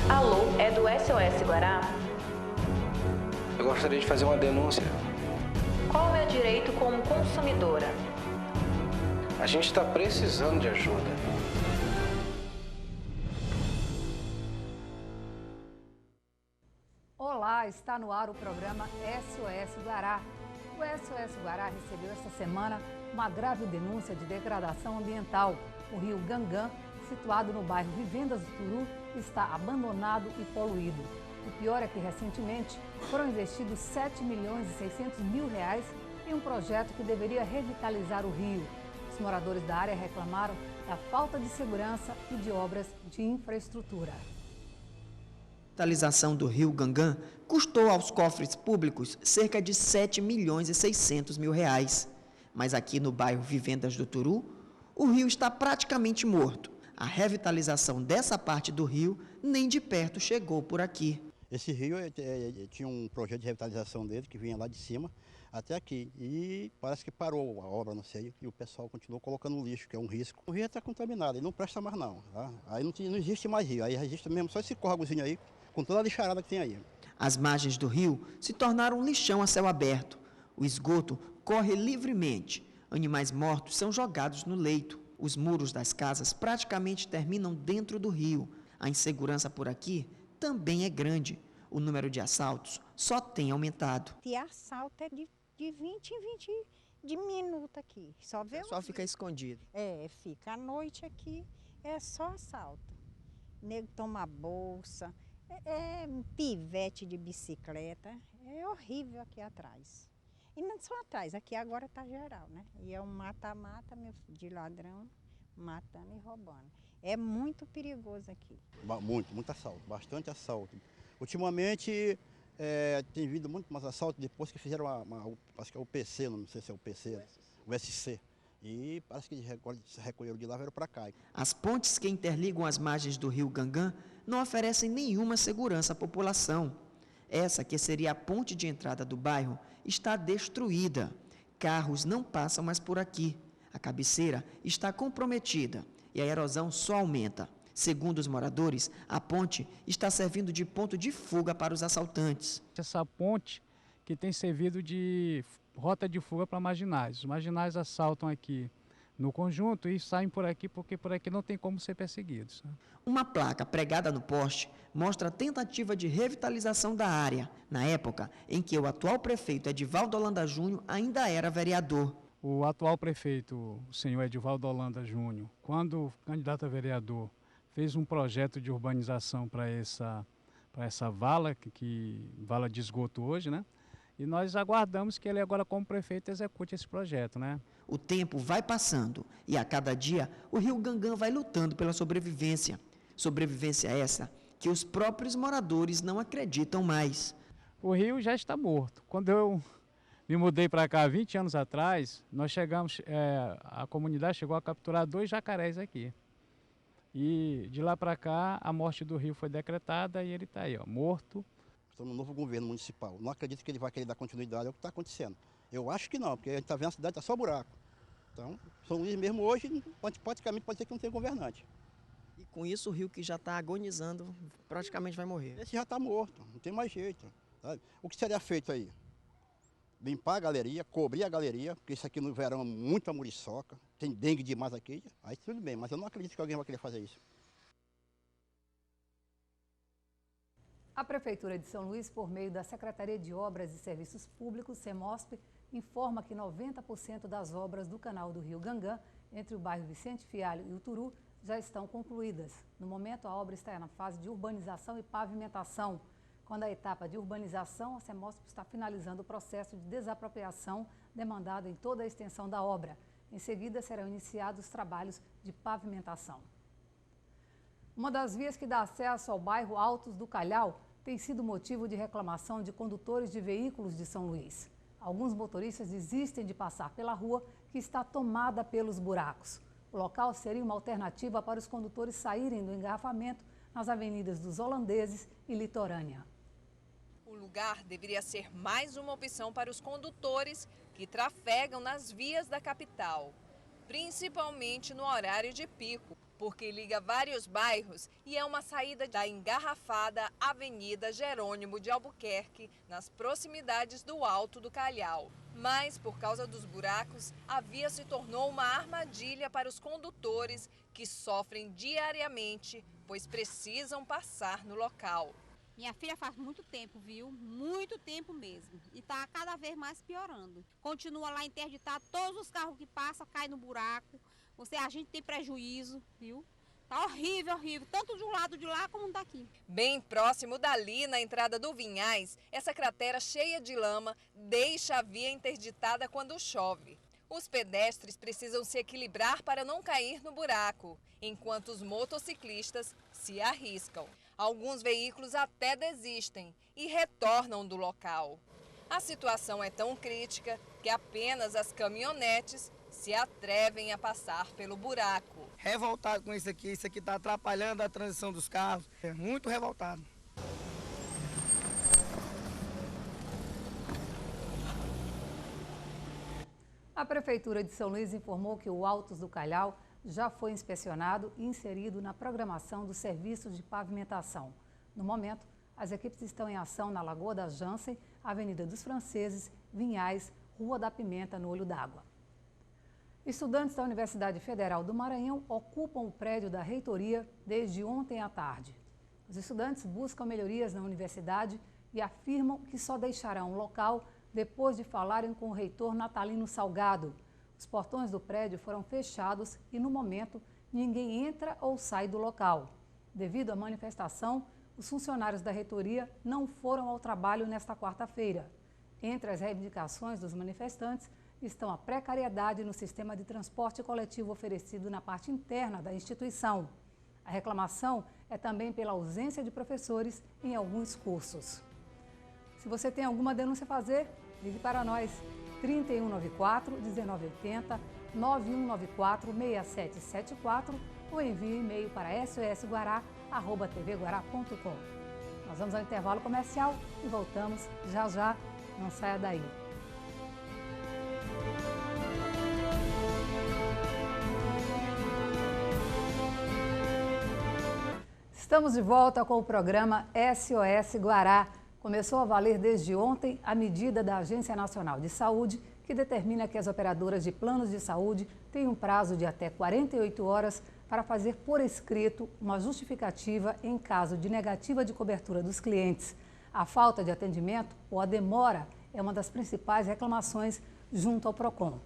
Alô, é do SOS Guará? Eu gostaria de fazer uma denúncia. Qual é o meu direito como consumidora? A gente está precisando de ajuda. Olá, está no ar o programa SOS Guará. O SOS Guará recebeu esta semana uma grave denúncia de degradação ambiental. O rio Gangã, situado no bairro Vivendas do Turu, está abandonado e poluído. O pior é que recentemente foram investidos 7 milhões e 600 mil reais em um projeto que deveria revitalizar o rio. Os moradores da área reclamaram da falta de segurança e de obras de infraestrutura. A revitalização do rio Gangã custou aos cofres públicos cerca de 7 milhões e 600 mil reais. Mas aqui no bairro Vivendas do Turu, o rio está praticamente morto. A revitalização dessa parte do rio nem de perto chegou por aqui. Esse rio tinha um projeto de revitalização dele que vinha lá de cima até aqui. E parece que parou a obra, não sei, e o pessoal continuou colocando lixo, que é um risco. O rio está contaminado, ele não presta mais não. Tá? Aí não existe mais rio, aí existe mesmo só esse córregozinho aí, com toda a lixarada que tem aí. As margens do rio se tornaram um lixão a céu aberto. O esgoto corre livremente. Animais mortos são jogados no leito. Os muros das casas praticamente terminam dentro do rio. A insegurança por aqui também é grande. O número de assaltos só tem aumentado. E assalto é de 20 em 20 de minuto aqui. Só vê Só fica escondido. Fica à noite aqui, é só assalto. Nego toma a bolsa, pivete de bicicleta. É horrível aqui atrás. E não só atrás, aqui agora tá geral, né? E é um mata-mata de ladrão, matando e roubando. É muito perigoso aqui. Muito assalto, bastante assalto. Ultimamente tem havido muito mais assalto depois que fizeram acho que é o PC, não sei se é o PC, o SC. E parece que se recolheram de lá e vieram para cá. As pontes que interligam as margens do rio Gangã não oferecem nenhuma segurança à população. Essa, que seria a ponte de entrada do bairro, está destruída. Carros não passam mais por aqui. A cabeceira está comprometida e a erosão só aumenta. Segundo os moradores, a ponte está servindo de ponto de fuga para os assaltantes. Essa ponte que tem servido de rota de fuga para marginais. Os marginais assaltam aqui no conjunto e saem por aqui porque por aqui não tem como ser perseguidos. Uma placa pregada no poste mostra a tentativa de revitalização da área, na época em que o atual prefeito Edivaldo Holanda Júnior ainda era vereador. O atual prefeito, o senhor Edivaldo Holanda Júnior, quando candidato a vereador, fez um projeto de urbanização para essa vala, vala de esgoto hoje, né? E nós aguardamos que ele agora, como prefeito, execute esse projeto, né? O tempo vai passando e a cada dia o rio Gangã vai lutando pela sobrevivência. Sobrevivência essa que os próprios moradores não acreditam mais. O rio já está morto. Quando eu me mudei para cá 20 anos atrás, nós chegamos, a comunidade chegou a capturar 2 jacarés aqui. E de lá para cá a morte do rio foi decretada e ele está aí, ó, morto. Estamos no novo governo municipal. Não acredito que ele vai querer dar continuidade ao que está acontecendo. Eu acho que não, porque a gente está vendo a cidade, está só buraco. Então, São Luís mesmo hoje, praticamente pode ser que não tenha governante. E com isso o rio que já está agonizando praticamente vai morrer. Esse já está morto, não tem mais jeito. Sabe? O que seria feito aí? Limpar a galeria, cobrir a galeria, porque isso aqui no verão é muita muriçoca, tem dengue demais aqui, aí tudo bem, mas eu não acredito que alguém vai querer fazer isso. A Prefeitura de São Luís, por meio da Secretaria de Obras e Serviços Públicos, CEMOSP, informa que 90% das obras do canal do rio Gangã, entre o bairro Vicente Fialho e o Turu, já estão concluídas. No momento, a obra está na fase de urbanização e pavimentação. Quando a etapa de urbanização, a CEMOSP está finalizando o processo de desapropriação demandado em toda a extensão da obra. Em seguida, serão iniciados os trabalhos de pavimentação. Uma das vias que dá acesso ao bairro Altos do Calhau tem sido motivo de reclamação de condutores de veículos de São Luís. Alguns motoristas desistem de passar pela rua que está tomada pelos buracos. O local seria uma alternativa para os condutores saírem do engarrafamento nas avenidas dos Holandeses e Litorânea. O lugar deveria ser mais uma opção para os condutores que trafegam nas vias da capital, principalmente no horário de pico. porque liga vários bairros e é uma saída da engarrafada Avenida Jerônimo de Albuquerque, nas proximidades do Alto do Calhau. Mas, por causa dos buracos, a via se tornou uma armadilha para os condutores que sofrem diariamente, pois precisam passar no local. Minha filha faz muito tempo, viu? Muito tempo mesmo. E está cada vez mais piorando. Continua lá interditado, todos os carros que passam caem no buraco. A gente tem prejuízo, viu? Tá horrível, horrível, tanto de um lado de lá como daqui. Bem próximo dali, na entrada do Vinhais, essa cratera cheia de lama deixa a via interditada quando chove. Os pedestres precisam se equilibrar para não cair no buraco, enquanto os motociclistas se arriscam. Alguns veículos até desistem e retornam do local. A situação é tão crítica que apenas as caminhonetes se atrevem a passar pelo buraco. Revoltado com isso aqui está atrapalhando a transição dos carros, é muito revoltado. A Prefeitura de São Luís informou que o Altos do Calhau já foi inspecionado e inserido na programação dos serviços de pavimentação. No momento, as equipes estão em ação na Lagoa da Jansen, Avenida dos Franceses, Vinhais, Rua da Pimenta, no Olho d'Água. Estudantes da Universidade Federal do Maranhão ocupam o prédio da reitoria desde ontem à tarde. Os estudantes buscam melhorias na universidade e afirmam que só deixarão o local depois de falarem com o reitor Natalino Salgado. Os portões do prédio foram fechados e, no momento, ninguém entra ou sai do local. Devido à manifestação, os funcionários da reitoria não foram ao trabalho nesta quarta-feira. Entre as reivindicações dos manifestantes estão a precariedade no sistema de transporte coletivo oferecido na parte interna da instituição. A reclamação é também pela ausência de professores em alguns cursos. Se você tem alguma denúncia a fazer, ligue para nós. 3194-1980, 9194-6774 ou envie um e-mail para sosguará@tvguará.com. Nós vamos ao intervalo comercial e voltamos já já. Não saia daí. Estamos de volta com o programa SOS Guará. Começou a valer desde ontem a medida da Agência Nacional de Saúde, que determina que as operadoras de planos de saúde têm um prazo de até 48 horas para fazer por escrito uma justificativa em caso de negativa de cobertura dos clientes. A falta de atendimento ou a demora é uma das principais reclamações junto ao PROCON.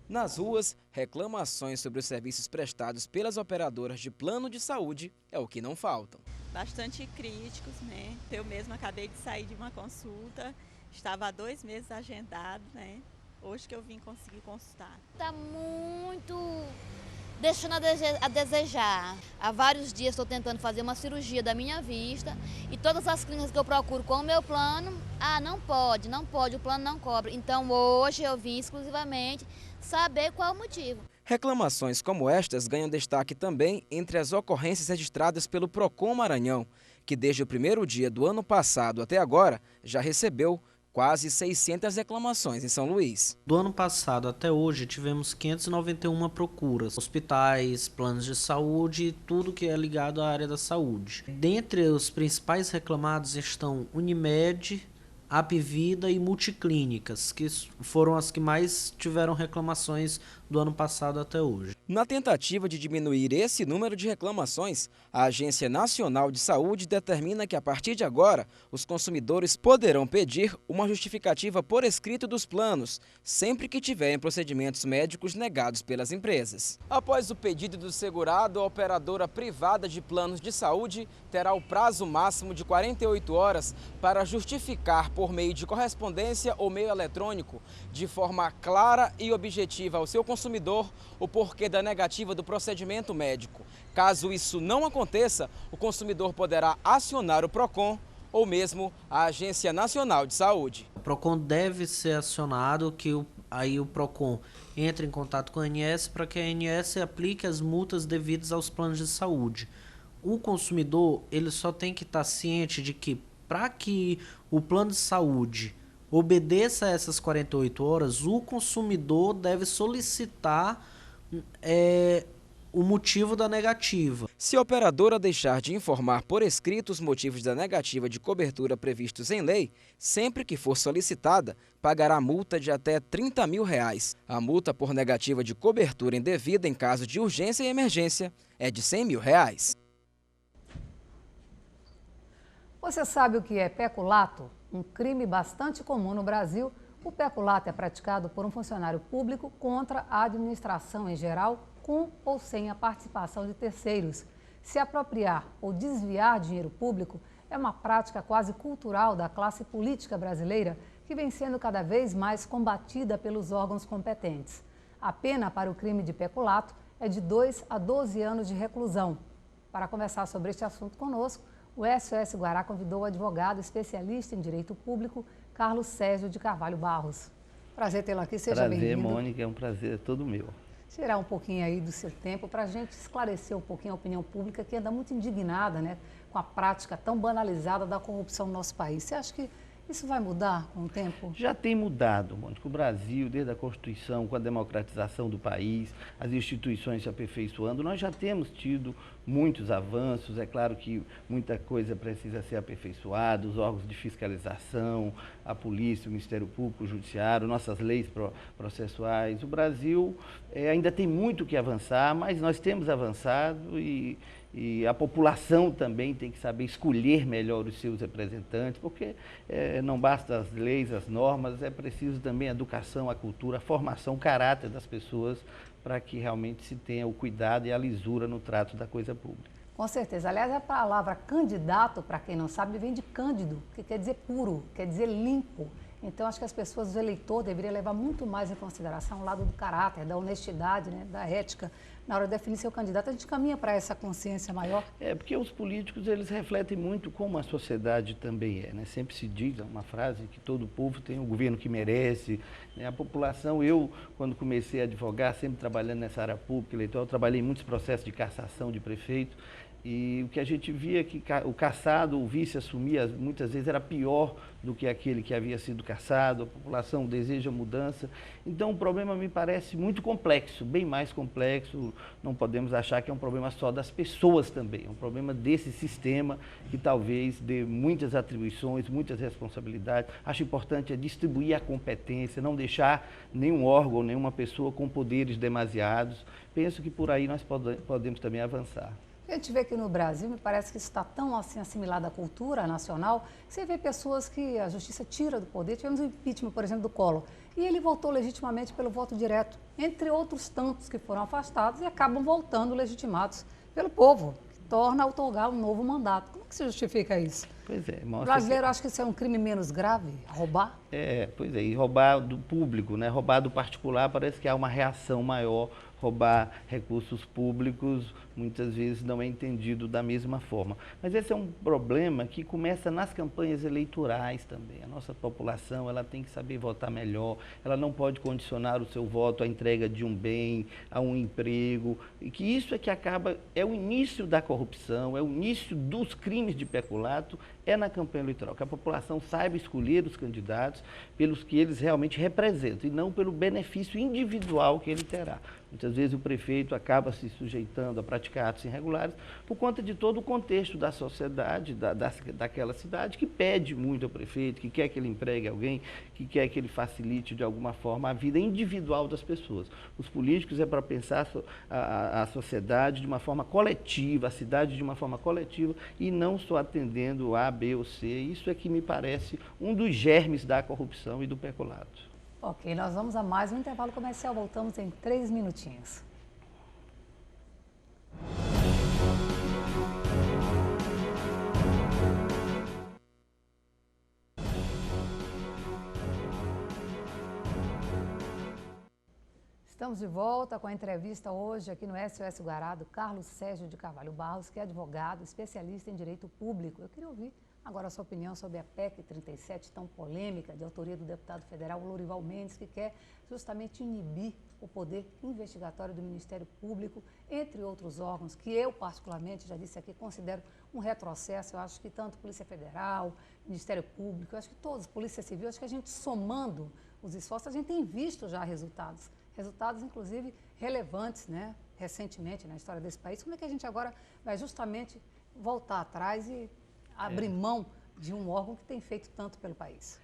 Nas ruas, reclamações sobre os serviços prestados pelas operadoras de plano de saúde é o que não faltam. Bastante críticos, né? Eu mesma acabei de sair de uma consulta, estava há 2 meses agendado, né? Hoje que eu vim conseguir consultar. Está muito deixando a desejar. Há vários dias estou tentando fazer uma cirurgia da minha vista e todas as clínicas que eu procuro com o meu plano, não pode, o plano não cobre. Então hoje eu vim exclusivamente saber qual o motivo. Reclamações como estas ganham destaque também entre as ocorrências registradas pelo PROCON Maranhão, que desde o primeiro dia do ano passado até agora já recebeu quase 600 reclamações em São Luís. Do ano passado até hoje tivemos 591 procuras, hospitais, planos de saúde e tudo que é ligado à área da saúde. Dentre os principais reclamados estão Unimed, Apvida e Multiclínicas, que foram as que mais tiveram reclamações do ano passado até hoje. Na tentativa de diminuir esse número de reclamações, a Agência Nacional de Saúde determina que a partir de agora, os consumidores poderão pedir uma justificativa por escrito dos planos, sempre que tiverem procedimentos médicos negados pelas empresas. Após o pedido do segurado, a operadora privada de planos de saúde terá o prazo máximo de 48 horas para justificar por meio de correspondência ou meio eletrônico, de forma clara e objetiva ao seu consumidor, o porquê da negativa do procedimento médico. Caso isso não aconteça, o consumidor poderá acionar o PROCON ou mesmo a Agência Nacional de Saúde. O PROCON deve ser acionado, aí o PROCON entra em contato com a ANS para que a ANS aplique as multas devidas aos planos de saúde. O consumidor ele só tem que estar ciente de que para que o plano de saúde obedeça a essas 48 horas, o consumidor deve solicitar o motivo da negativa. Se a operadora deixar de informar por escrito os motivos da negativa de cobertura previstos em lei, sempre que for solicitada, pagará multa de até R$30 mil. A multa por negativa de cobertura indevida em caso de urgência e emergência é de R$100 mil. Você sabe o que é peculato? Um crime bastante comum no Brasil. O peculato é praticado por um funcionário público contra a administração em geral, com ou sem a participação de terceiros. Se apropriar ou desviar dinheiro público é uma prática quase cultural da classe política brasileira que vem sendo cada vez mais combatida pelos órgãos competentes. A pena para o crime de peculato é de 2 a 12 anos de reclusão. Para conversar sobre este assunto conosco, o SOS Guará convidou o advogado especialista em direito público, Carlos Sérgio de Carvalho Barros. Prazer tê-lo aqui, seja bem-vindo. Prazer, Mônica, é um prazer todo meu. Tirar um pouquinho aí do seu tempo para a gente esclarecer um pouquinho a opinião pública que anda muito indignada, né, com a prática tão banalizada da corrupção no nosso país. Você acha que isso vai mudar com o tempo? Já tem mudado, Mônica. O Brasil, desde a Constituição, com a democratização do país, as instituições se aperfeiçoando, nós já temos tido muitos avanços. É claro que muita coisa precisa ser aperfeiçoada, os órgãos de fiscalização, a polícia, o Ministério Público, o Judiciário, nossas leis processuais. O Brasil ainda tem muito que avançar, mas nós temos avançado e a população também tem que saber escolher melhor os seus representantes, porque não basta as leis, as normas, é preciso também a educação, a cultura, a formação, o caráter das pessoas para que realmente se tenha o cuidado e a lisura no trato da coisa pública. Com certeza. Aliás, a palavra candidato, para quem não sabe, vem de cândido, que quer dizer puro, quer dizer limpo. Então, acho que as pessoas, o eleitor, deveria levar muito mais em consideração o lado do caráter, da honestidade, né, da ética. Na hora de definir seu candidato, a gente caminha para essa consciência maior? Porque os políticos, eles refletem muito como a sociedade também é, né? Sempre se diz, uma frase, que todo povo tem o governo que merece, né? A população, eu, quando comecei a advogar, sempre trabalhando nessa área pública, eleitoral, trabalhei em muitos processos de cassação de prefeito, e o que a gente via é que o cassado, o vice assumia, muitas vezes era pior do que aquele que havia sido cassado, a população deseja mudança. Então o problema me parece muito complexo, bem mais complexo, não podemos achar que é um problema só das pessoas também, é um problema desse sistema que talvez dê muitas atribuições, muitas responsabilidades. Acho importante distribuir a competência, não deixar nenhum órgão, nenhuma pessoa com poderes demasiados. Penso que por aí nós podemos também avançar. A gente vê que no Brasil, me parece que isso está tão assim assimilado à cultura nacional, que você vê pessoas que a justiça tira do poder. Tivemos o impeachment, por exemplo, do Collor, e ele voltou legitimamente pelo voto direto, entre outros tantos que foram afastados e acabam voltando legitimados pelo povo, que torna a outorgar um novo mandato. Como que se justifica isso? Pois é. O brasileiro acha que isso é um crime menos grave, roubar? Pois é, e roubar do público, né? Roubar do particular, parece que há uma reação maior. Roubar recursos públicos muitas vezes não é entendido da mesma forma. Mas esse é um problema que começa nas campanhas eleitorais também. A nossa população, ela tem que saber votar melhor, ela não pode condicionar o seu voto à entrega de um bem, a um emprego, e que isso é que acaba, é o início da corrupção, é o início dos crimes de peculato, é na campanha eleitoral, que a população saiba escolher os candidatos pelos que eles realmente representam e não pelo benefício individual que ele terá. Muitas vezes o prefeito acaba se sujeitando a praticar atos irregulares por conta de todo o contexto da sociedade, daquela cidade, que pede muito ao prefeito, que quer que ele empregue alguém, que quer que ele facilite de alguma forma a vida individual das pessoas. Os políticos é para pensar a sociedade de uma forma coletiva, a cidade de uma forma coletiva e não só atendendo A, B ou C. Isso é que me parece um dos germes da corrupção e do peculato. Ok, nós vamos a mais um intervalo comercial. Voltamos em 3 minutinhos. Estamos de volta com a entrevista hoje aqui no SOS Guará do Carlos Sérgio de Carvalho Barros, que é advogado, especialista em direito público. Eu queria ouvir agora a sua opinião sobre a PEC 37, tão polêmica, de autoria do deputado federal Lorival Mendes, que quer justamente inibir o poder investigatório do Ministério Público, entre outros órgãos, que eu particularmente, já disse aqui, considero um retrocesso. Eu acho que tanto Polícia Federal, Ministério Público, eu acho que todos, Polícia Civil, acho que a gente somando os esforços, a gente tem visto já resultados, inclusive relevantes, né, recentemente na história desse país, como é que a gente agora vai justamente voltar atrás e abrir mão de um órgão que tem feito tanto pelo país?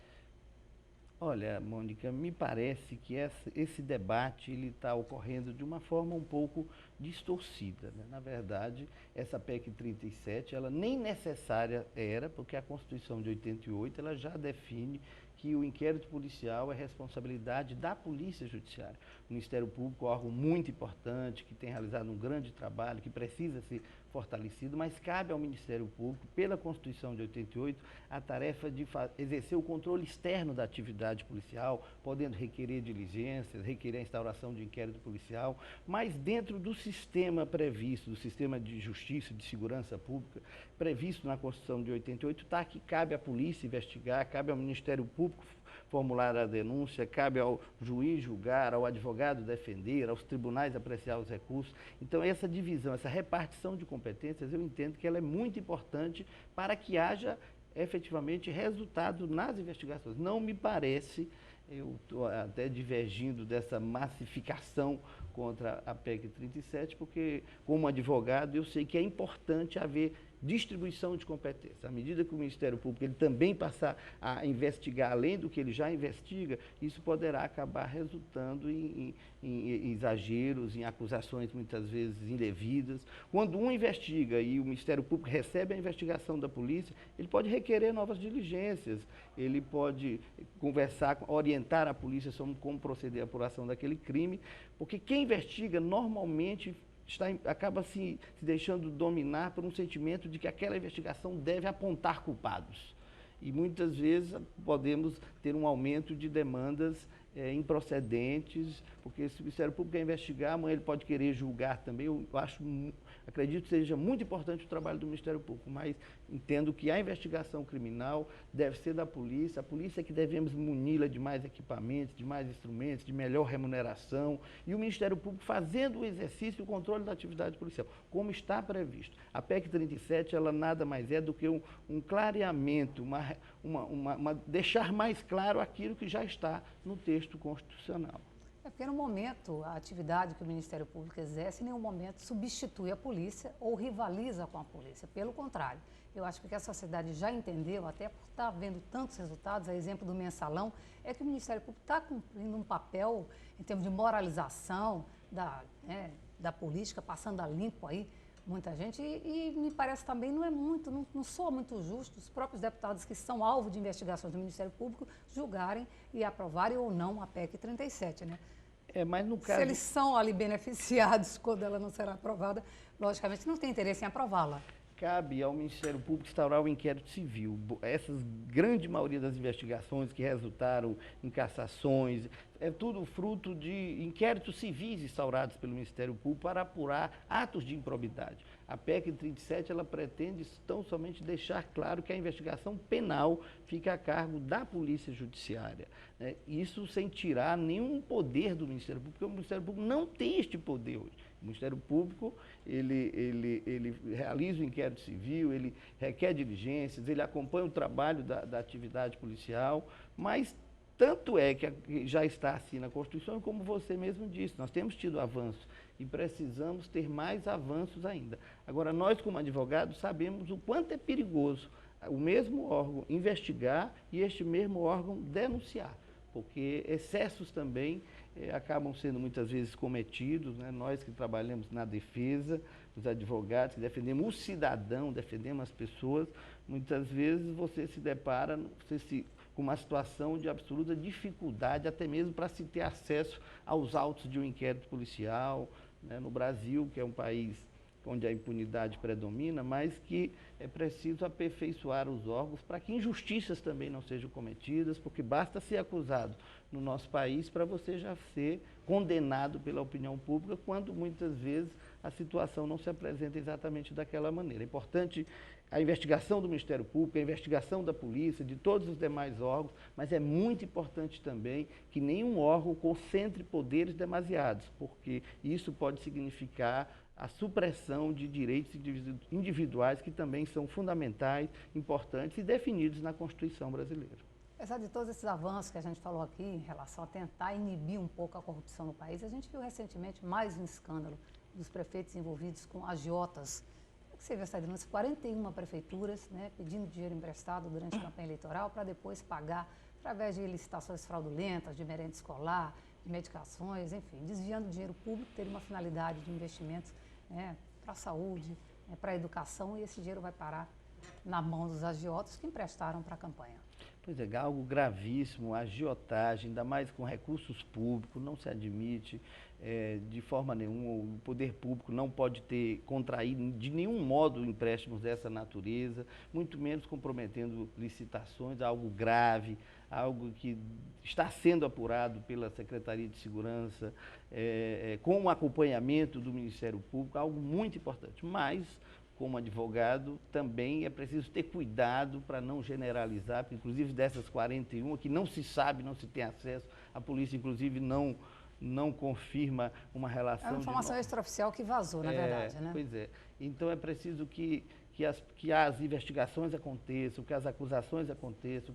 Olha, Mônica, me parece que esse debate está ocorrendo de uma forma um pouco distorcida, né? Na verdade, essa PEC 37, ela nem necessária era, porque a Constituição de 88 ela já define que o inquérito policial é responsabilidade da Polícia Judiciária. O Ministério Público é um órgão muito importante, que tem realizado um grande trabalho, que precisa ser fortalecido, mas cabe ao Ministério Público, pela Constituição de 88, a tarefa de exercer o controle externo da atividade policial, podendo requerer diligências, requerer a instauração de inquérito policial, mas dentro do sistema previsto, do sistema de justiça e de segurança pública, previsto na Constituição de 88, está que cabe à polícia investigar, cabe ao Ministério Público formular a denúncia, cabe ao juiz julgar, ao advogado defender, aos tribunais apreciar os recursos. Então, essa divisão, essa repartição de competências, eu entendo que ela é muito importante para que haja efetivamente resultado nas investigações. Não me parece, eu estou até divergindo dessa massificação contra a PEC 37, porque, como advogado, eu sei que é importante haver distribuição de competências. À medida que o Ministério Público ele também passar a investigar além do que ele já investiga, isso poderá acabar resultando em exageros, em acusações muitas vezes indevidas. Quando um investiga e o Ministério Público recebe a investigação da polícia, ele pode requerer novas diligências, ele pode conversar, orientar a polícia sobre como proceder à apuração daquele crime, porque quem investiga normalmente acaba se deixando dominar por um sentimento de que aquela investigação deve apontar culpados. E muitas vezes podemos ter um aumento de demandas improcedentes, porque se o Ministério Público quer investigar, amanhã ele pode querer julgar também. Eu acredito que seja muito importante o trabalho do Ministério Público, mas entendo que a investigação criminal deve ser da polícia, a polícia é que devemos muni-la de mais equipamentos, de mais instrumentos, de melhor remuneração, e o Ministério Público fazendo o exercício e o controle da atividade policial, como está previsto. A PEC 37, ela nada mais é do que um clareamento, deixar mais claro aquilo que já está no texto constitucional. É porque no momento, a atividade que o Ministério Público exerce, em nenhum momento substitui a polícia ou rivaliza com a polícia. Pelo contrário, eu acho que o que a sociedade já entendeu, até por estar vendo tantos resultados, a exemplo do mensalão, é que o Ministério Público está cumprindo um papel em termos de moralização da política, passando a limpo aí muita gente, e me parece também não soa muito justo os próprios deputados que são alvo de investigações do Ministério Público julgarem e aprovarem ou não a PEC 37, né? Mas no caso... Se eles são ali beneficiados quando ela não será aprovada, logicamente não tem interesse em aprová-la. Cabe ao Ministério Público instaurar o inquérito civil. Essa grande maioria das investigações que resultaram em cassações, é tudo fruto de inquéritos civis instaurados pelo Ministério Público para apurar atos de improbidade. A PEC 37, ela pretende tão somente deixar claro que a investigação penal fica a cargo da Polícia Judiciária, né? Isso sem tirar nenhum poder do Ministério Público, porque o Ministério Público não tem este poder hoje. O Ministério Público, ele realiza o inquérito civil, ele requer diligências, ele acompanha o trabalho da atividade policial, mas tanto é que já está assim na Constituição, como você mesmo disse, nós temos tido avanços e precisamos ter mais avanços ainda. Agora, nós como advogados sabemos o quanto é perigoso o mesmo órgão investigar e este mesmo órgão denunciar, porque excessos também acabam sendo muitas vezes cometidos, né? Nós que trabalhamos na defesa, os advogados que defendemos o cidadão, defendemos as pessoas, muitas vezes você se depara com uma situação de absoluta dificuldade, até mesmo para se ter acesso aos autos de um inquérito policial, né? No Brasil, que é um país onde a impunidade predomina, mas que é preciso aperfeiçoar os órgãos para que injustiças também não sejam cometidas, porque basta ser acusado no nosso país para você já ser condenado pela opinião pública, quando muitas vezes a situação não se apresenta exatamente daquela maneira. É importante a investigação do Ministério Público, a investigação da polícia, de todos os demais órgãos, mas é muito importante também que nenhum órgão concentre poderes demasiados, porque isso pode significar a supressão de direitos individuais que também são fundamentais, importantes e definidos na Constituição brasileira. Apesar de todos esses avanços que a gente falou aqui em relação a tentar inibir um pouco a corrupção no país, a gente viu recentemente mais um escândalo dos prefeitos envolvidos com agiotas. Como é que você vê essa denúncia? 41 prefeituras, né, pedindo dinheiro emprestado durante a campanha eleitoral para depois pagar através de licitações fraudulentas, de merenda escolar, de medicações, enfim, desviando dinheiro público, ter uma finalidade de investimentos, né, para a saúde, né, para a educação, e esse dinheiro vai parar na mão dos agiotas que emprestaram para a campanha. Pois é, algo gravíssimo, agiotagem, ainda mais com recursos públicos, não se admite de forma nenhuma. O poder público não pode contrair de nenhum modo empréstimos dessa natureza, muito menos comprometendo licitações, algo grave, algo que está sendo apurado pela Secretaria de Segurança, com o acompanhamento do Ministério Público, algo muito importante. Mas, como advogado, também é preciso ter cuidado para não generalizar, porque inclusive dessas 41 que não se sabe, não se tem acesso, a polícia inclusive não confirma uma relação. É uma informação extraoficial que vazou, na verdade, né? Pois é. Então é preciso que as investigações aconteçam, que as acusações aconteçam,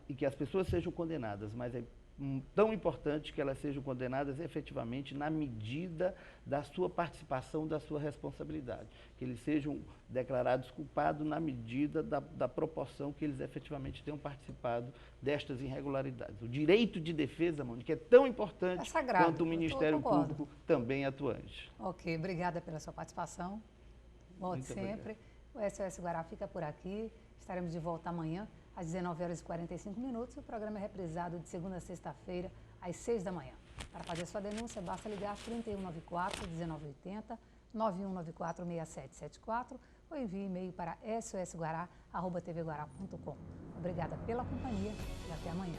e que as pessoas sejam condenadas, mas é tão importante que elas sejam condenadas efetivamente na medida da sua participação, da sua responsabilidade, que eles sejam declarados culpados na medida da proporção que eles efetivamente tenham participado destas irregularidades. O direito de defesa, Mônica, é tão importante quanto o Ministério Público também atuante. Ok, obrigada pela sua participação. Volte sempre. O SOS Guará fica por aqui. Estaremos de volta amanhã às 19h45. O programa é reprisado de segunda a sexta-feira, às 6 da manhã. Para fazer sua denúncia, basta ligar 3194-1980, 9194-6774 ou envie e-mail para sosguará@tvguará.com. Obrigada pela companhia e até amanhã.